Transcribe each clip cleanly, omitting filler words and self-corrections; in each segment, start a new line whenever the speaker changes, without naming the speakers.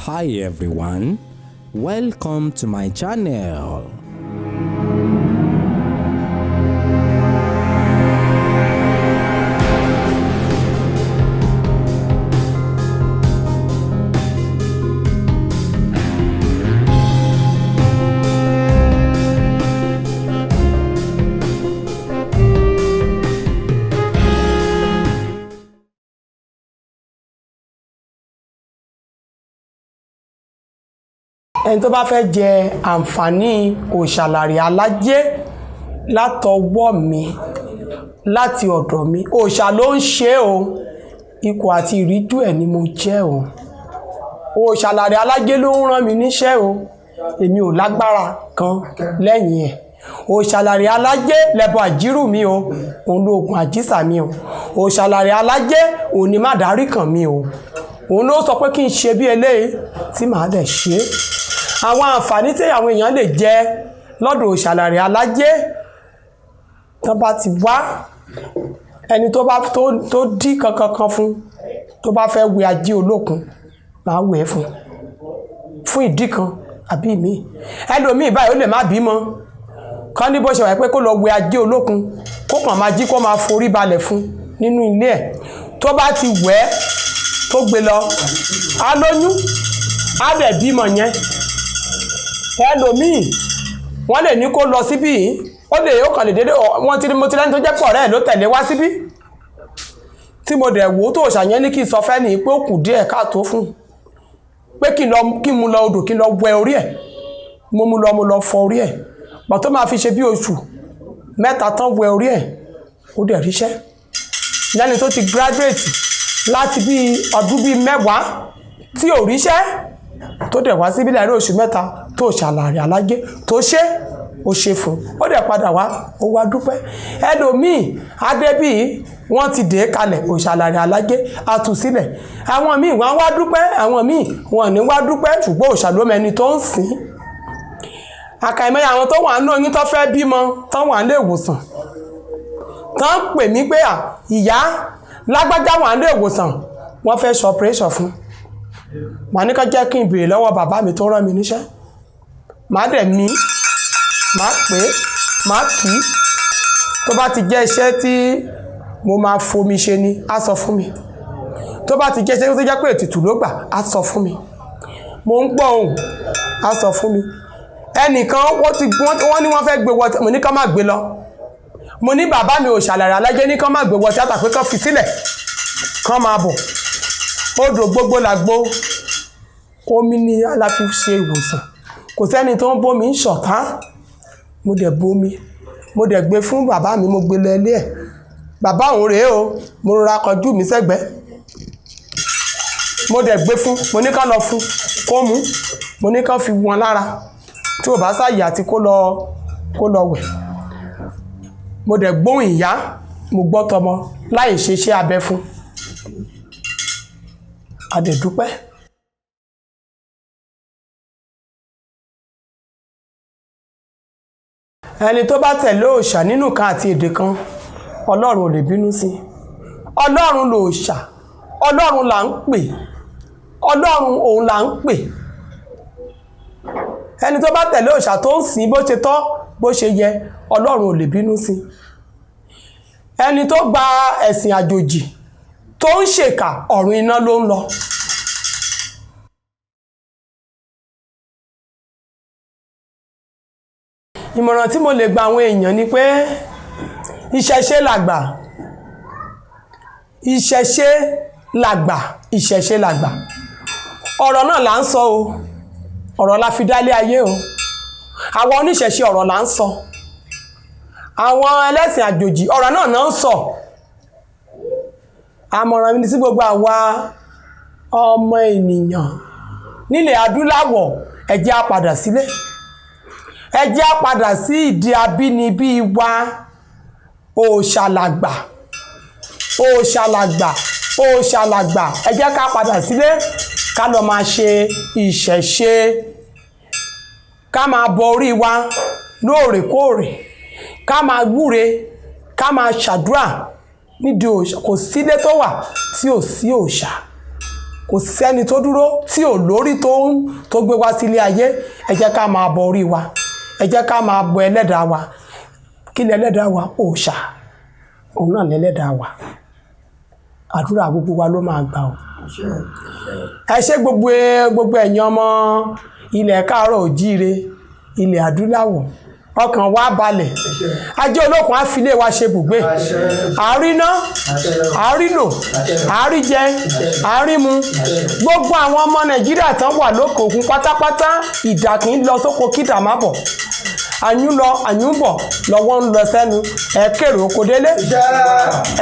Hi everyone, welcome to my channel.
Ẹni tó bá fẹ́ jẹ àǹfààní Orishalare Alaje látọwọ́ mi láti ọ̀dọ̀ mi, òòṣà ló ń ṣe o, ikọ̀ àti ìríjú ẹ̀ ni mo jẹ́ o. Orishalare Alaje ló ń rán mi níṣẹ́ o, èmi ò lágbára kan lẹ́yìn ẹ̀. Orishalare Alaje lẹbọ àjírù mi o, òun lóògùn àjísà mi o. Orishalare Alaje òun ni má darí kan mi o, òun ló sọ pé kí n ṣe bí eléyìí tí màá dẹ̀ ṣe. Àwọn àǹfààní tí àwọn èèyàn lè jẹ lọ́dọ̀ Orishalare Alaje tó bá ti wá, ẹni tó dí kankan fún tó bá fẹ́ wẹ ajé olókun máa wẹ̀ fún ìdí kan àbí mi. Ẹlòmíì báyìí ó lè má bímọ kán ní bó ṣe wà pé kó lọ wẹ ajé olókun kó kàn máa jí kó máa forí balẹ̀ fún nínú ilé ẹ̀. Tó bá ti wẹ̀ tó gbé lọ á lóyún á dẹ̀ bímọ yẹn. Ẹlòmíì wọ́n lè ní kó lọ síbí, ó kàn lè dédé mo ti lẹ́ni tó jẹ́ pọ̀ rẹ̀ ló tẹ̀lé wá síbí tí mo dẹ̀ wò tó ṣàyẹn ní kí n sọ fẹ́ ní pé ó kù díẹ̀ káàtó fún pé kí mú lọ odò kí lọ wẹ orí ẹ̀. Mo lọ fọ orí ẹ̀ pọ̀ tó máa fi ṣe bí oṣù mẹ́ta tán wẹ orí ẹ̀ ó dẹ̀ ríṣẹ́. Lẹ́ni tó ti graduate láti bí ọdún bí 10 tí ò ríṣẹ́ tó dẹ̀ wá síbí láàrin oṣù 3 tó Orishalare Alaje tó ṣe ó ṣe fún ó dẹ̀ padà wá ó wá dúpẹ́. Ẹlòmíì adébí wọ́n ti dé kalẹ̀ Orishalare Alaje àtúnṣílẹ̀. Àwọn míì wọ́n wá dúpẹ́, àwọn míì wọ́n ní wá dúpẹ́, ṣùgbọ́n òòṣà ló mẹni tó ń sìn. Àkàìmọye àwọn tó wà nínú oyún tó fẹ́ bímọ tán wà nílé ìwòsàn tán pè mí pé ìyá lágbájá wà nílé ìwòsàn wọ́n fẹ́ ṣe operation fún. Màá ní ká jẹ́ kí n béèrè lọ́wọ́ bàbá mi tó rán mi níṣẹ́. Màá dẹ̀ mí, màá pè, màá kì í. Tó bá ti jẹ́ iṣẹ́ tí mo máa fomi ṣe ni, á sọ fún mi. Tó bá ti jẹ́ iṣẹ́ tó jẹ́ pé ètùtù ló gbà, á sọ fún mi. Mo ń gbọ́ ohùn, á sọ fún mi. Ẹnìkan wọ́n ní wọ́n fẹ́ gbé wọ, mo ní ká má gbé lọ. Mo ní bàbá mi Orishalare Alaje ní ká má gbé wọ tíátà pé kán fi sílẹ̀, kán máa bọ̀. Odò gbogbo làgbo, omi ni aláfi ṣe ìwòsàn. Kò sẹ́ni tó ń bómi ń ṣọ̀tá. Mo dẹ̀ bomi, mo dẹ̀ gbé fún bàbá mi, mo gbé lọ ilé ẹ̀. Bàbá òun rèé o, mo rọra kọjú mi sẹ́gbẹ́. Mo dẹ̀ gbé fún, mo ní ká lọ fún kó mú, mo ní ká fi wọn lára tí ò bá sáyè àti kó lọ wẹ̀. Mo dẹ̀ gbóhùn ìyá, mo gbọ́ tọmọ láì ṣe iṣẹ́ abẹ fún. A dẹ̀ dúpẹ́. Ẹni tó bá tẹ̀lé òòṣà nínú kan àti èdè kan, Ọlọ́run ò lè bínú sí. Ọlọ́run lòòṣà, Ọlọ́run là ń pè, Ọlọ́run òun là ń pè. Ẹni tó bá tẹ̀lé òòṣà tó ń sìn bó ṣe tọ́ bó ṣe yẹ, Ọlọ́run ò lè bínú sí. Ẹni tó gba ẹ̀sìn àjòjì tó ń ṣèkà, ọ̀run iná ló ń lọ. Ìmọ̀ràn tí mo lè gba àwọn èèyàn ni pé ìṣẹ̀ṣe làgbà, ìṣẹ̀ṣe làgbà, ìṣẹ̀ṣe làgbà. Ọ̀rọ̀ náà là ń sọ o, ọ̀rọ̀ la fi dálé ayé o. Àwọn oníṣẹ̀ṣe ọ̀rọ̀ là ń sọ, àwọn ẹlẹ́sìn àjòjì ọ̀rọ̀ náà ń sọ. Àmọ̀ràn mi sí gbogbo àwa ọmọ ènìyàn nílẹ̀ adúláwọ̀, ẹ jẹ́ á padà sílé, ẹ jẹ́ á padà sí ìdí abínibí wa. Òòṣà làgbà, òòṣà làgbà, òòṣà làgbà. Ẹ jẹ́ ká padà sílé ká lọ máa ṣe ìṣẹ̀ṣe, ká máa bọ orí wa lóòrèkóòrè, ká máa wúre, ká máa ṣàdúrà nídìí òòṣà. Kò sílé tó wà tí ò sí òòṣà. kò sẹ́ni tó dúró tí ò lórí tó gbé wá sílé ayé. Ẹ jẹ́ ká máa bọ orí wa, ẹ jẹ́ ká máa bọ ẹlẹ́dàá wa. Kí ni ẹlẹ́dàá wa? Òòṣà, òun náà lẹ́lẹ́dàá wa. Àdúrà gbogbo wa ló máa gbà o. Ẹ ṣé gbogbo ẹ̀yin ọmọ ilẹ̀ káàárọ̀ òjíire, ilẹ̀ adúláwọ̀, ọkàn wa balẹ̀. Ajé olókun á fi ilé wa ṣe bùgbé. Àríná, àrínò, àríjẹ, àrímu. Gbogbo àwọn ọmọ Nàìjíríà tán wà lókè òkun pátápátá, ìdà kì í lọ sóko kídà má bọ̀. Àyún lọ àyún bọ̀ lọ́wọ́ ń lọ sẹ́nu. Ẹ kéré oko délé,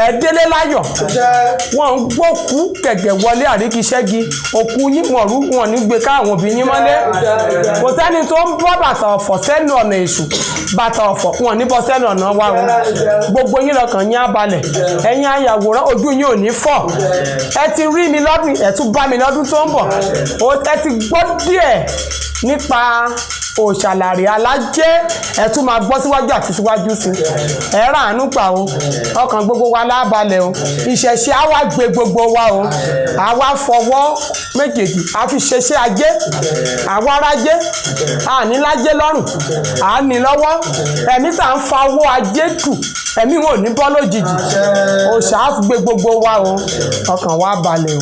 ẹ délé láyọ̀. Wọ́n ń gbókú gẹ̀gẹ̀ wọlé àríkíṣẹ́gi. Òkú yín wọ́n ní gbé káwọn òbí yín mọ́lé. Kò sẹ́ni tó ń bọ́ bàtà ọ̀fọ̀ sẹ́nu ọ̀nà èṣù. Bàtà ọ̀fọ̀ wọn ní bọ́ sẹ́nu ọ̀nà wa o. Gbogbo yín lọ́kàn yín á balẹ̀. Ẹ̀yin ayàwòrán ojú yín ò ní fọ́. Ẹ ti rí mi lọ́dún, ẹ tún bá mi lọ́dún tó ń bọ̀. Ẹ ti gbọ́ díẹ̀ nípa Orishalare Alaje. Ẹ tún máa gbọ́ síwájú àti síwájú sí. Ẹ ràánú gbà o. Ọkàn gbogbo wa lábalẹ̀ o. Ìṣẹ̀ṣe á wá gbé gbogbo wa o. A wá fọwọ́ méjèèjì a fi ṣeṣẹ́ ajé. Àwa rájé, a ní lájé lọ́rùn, a ní lọ́wọ́. Ẹ̀mí sà ń fa owó ajé tù. Ẹ̀mí wọn ò ní bọ́ lójijì. Òòṣà á gbé gbogbo wa o. Ọkàn wa balẹ̀ o.